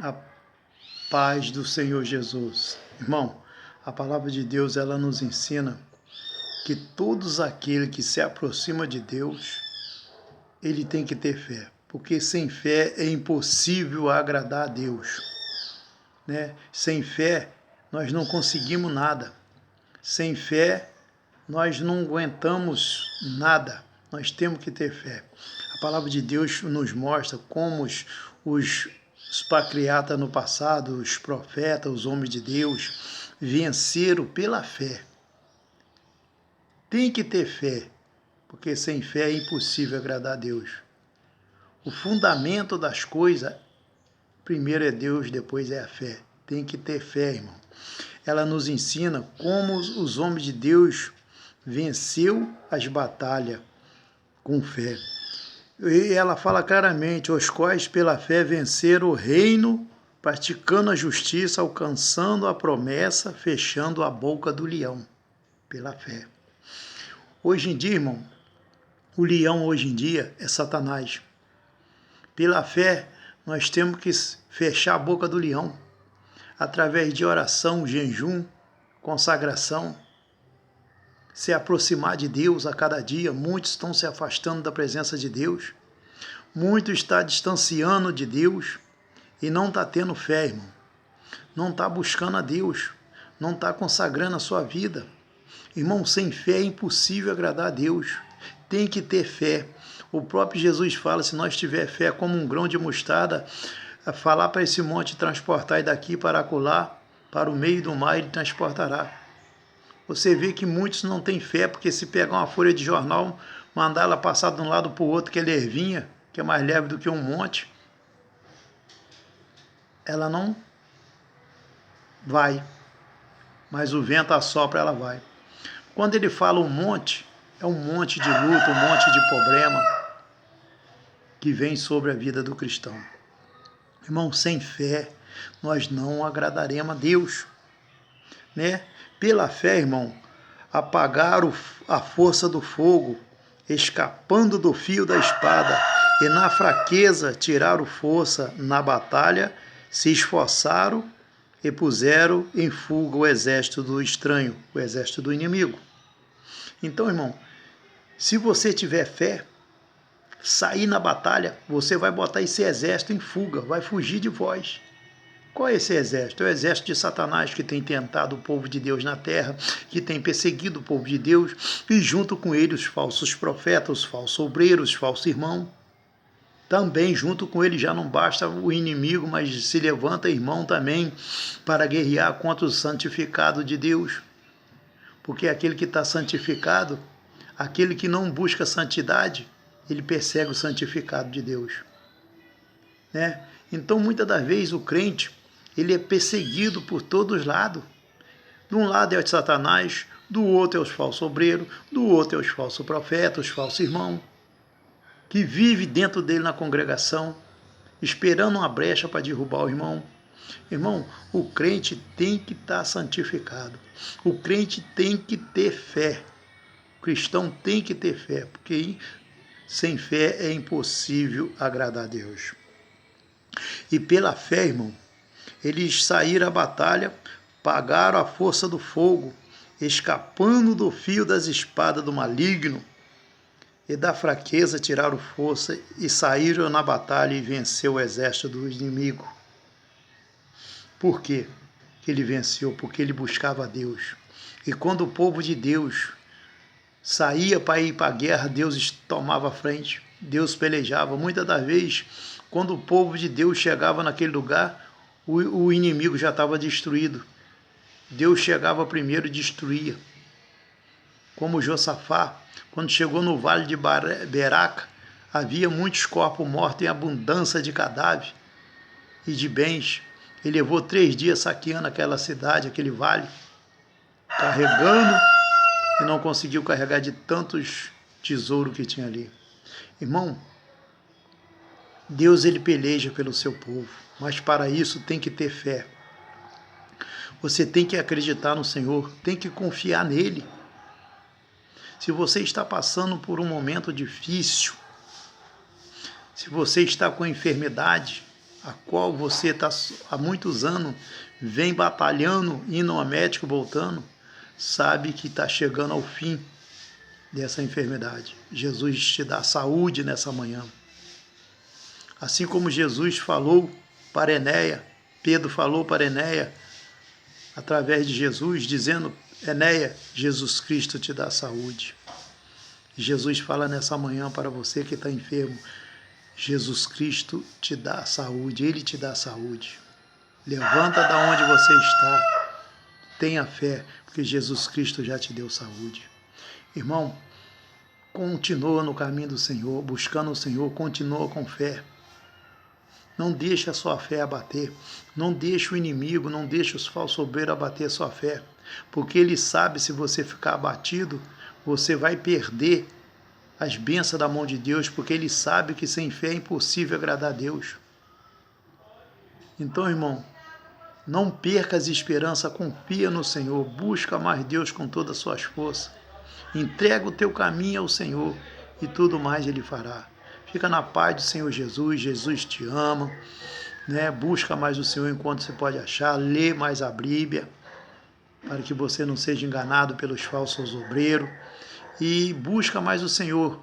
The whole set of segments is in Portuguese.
A paz do Senhor Jesus. Irmão, a palavra de Deus, ela nos ensina que todos aqueles que se aproximam de Deus, ele tem que ter fé, porque sem fé é impossível agradar a Deus, né? Sem fé, nós não conseguimos nada. Sem fé, nós não aguentamos nada. Nós temos que ter fé. A palavra de Deus nos mostra como os patriarcas no passado, os profetas, os homens de Deus, venceram pela fé. Tem que ter fé, porque sem fé é impossível agradar a Deus. O fundamento das coisas, primeiro é Deus, depois é a fé. Tem que ter fé, irmão. Ela nos ensina como os homens de Deus venceu as batalhas com fé. E ela fala claramente, os quais pela fé venceram o reino, praticando a justiça, alcançando a promessa, fechando a boca do leão, pela fé. Hoje em dia, irmão, o leão hoje em dia é Satanás. Pela fé, nós temos que fechar a boca do leão, através de oração, jejum, consagração, se aproximar de Deus a cada dia. Muitos estão se afastando da presença de Deus, muitos estão distanciando de Deus e não está tendo fé, irmão. Não está buscando a Deus, não está consagrando a sua vida. Irmão, sem fé é impossível agradar a Deus. Tem que ter fé. O próprio Jesus fala, se nós tiver fé como um grão de mostarda, a falar para esse monte transportar daqui para acolá, para o meio do mar, ele transportará. Você vê que muitos não têm fé, porque se pegar uma folha de jornal, mandar ela passar de um lado para o outro, que é lervinha, que é mais leve do que um monte, ela não vai, mas o vento assopra, ela vai. Quando ele fala um monte, é um monte de luta, um monte de problema que vem sobre a vida do cristão. Irmão, sem fé, nós não agradaremos a Deus, né? Pela fé, irmão, apagaram a força do fogo, escapando do fio da espada, e na fraqueza tiraram força na batalha, se esforçaram e puseram em fuga o exército do estranho, o exército do inimigo. Então, irmão, se você tiver fé, sair na batalha, você vai botar esse exército em fuga, vai fugir de vós. Qual é esse exército? É o exército de Satanás, que tem tentado o povo de Deus na terra, que tem perseguido o povo de Deus, e junto com ele os falsos profetas, os falsos obreiros, os falsos irmãos. Também junto com ele já não basta o inimigo, mas se levanta irmão também para guerrear contra o santificado de Deus. Porque aquele que está santificado, aquele que não busca santidade, ele persegue o santificado de Deus, né? Então, muitas das vezes, o crente, ele é perseguido por todos os lados. De um lado é o Satanás, do outro é os falsos obreiros, do outro é os falsos profetas, os falsos irmãos, que vive dentro dele na congregação, esperando uma brecha para derrubar o irmão. Irmão, o crente tem que estar santificado. O crente tem que ter fé. O cristão tem que ter fé, porque sem fé é impossível agradar a Deus. E pela fé, irmão, eles saíram à batalha, pagaram a força do fogo, escapando do fio das espadas do maligno, e da fraqueza tiraram força e saíram na batalha e venceu o exército do inimigo. Por quê que ele venceu? Porque ele buscava a Deus. E quando o povo de Deus saía para ir para a guerra, Deus tomava a frente, Deus pelejava. Muitas das vezes, quando o povo de Deus chegava naquele lugar, o inimigo já estava destruído. Deus chegava primeiro e destruía. Como Josafá, quando chegou no vale de Beraca, havia muitos corpos mortos em abundância de cadáveres e de bens. Ele levou 3 dias saqueando aquela cidade, aquele vale, carregando, e não conseguiu carregar de tantos tesouros que tinha ali. Irmão, Deus, ele peleja pelo seu povo, mas para isso tem que ter fé. Você tem que acreditar no Senhor, tem que confiar nele. Se você está passando por um momento difícil, se você está com enfermidade, a qual você está há muitos anos, vem batalhando, indo ao médico, voltando, sabe que está chegando ao fim dessa enfermidade. Jesus te dá saúde nessa manhã. Assim como Jesus falou para Enéia, Pedro falou para Enéia, através de Jesus, dizendo: Enéia, Jesus Cristo te dá saúde. Jesus fala nessa manhã para você que está enfermo: Jesus Cristo te dá saúde, Ele te dá saúde. Levanta da onde você está, tenha fé, porque Jesus Cristo já te deu saúde. Irmão, continua no caminho do Senhor, buscando o Senhor, continua com fé. Não deixe a sua fé abater, não deixe o inimigo, não deixe os falsos obreiros abater a sua fé, porque ele sabe, se você ficar abatido, você vai perder as bênçãos da mão de Deus, porque ele sabe que sem fé é impossível agradar a Deus. Então, irmão, não perca as esperanças, confia no Senhor, busca mais Deus com todas as suas forças, entrega o teu caminho ao Senhor e tudo mais Ele fará. Fica na paz do Senhor Jesus, Jesus te ama, né? Busca mais o Senhor enquanto você pode achar, lê mais a Bíblia, para que você não seja enganado pelos falsos obreiros, e busca mais o Senhor,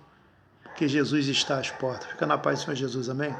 porque Jesus está às portas. Fica na paz do Senhor Jesus, amém?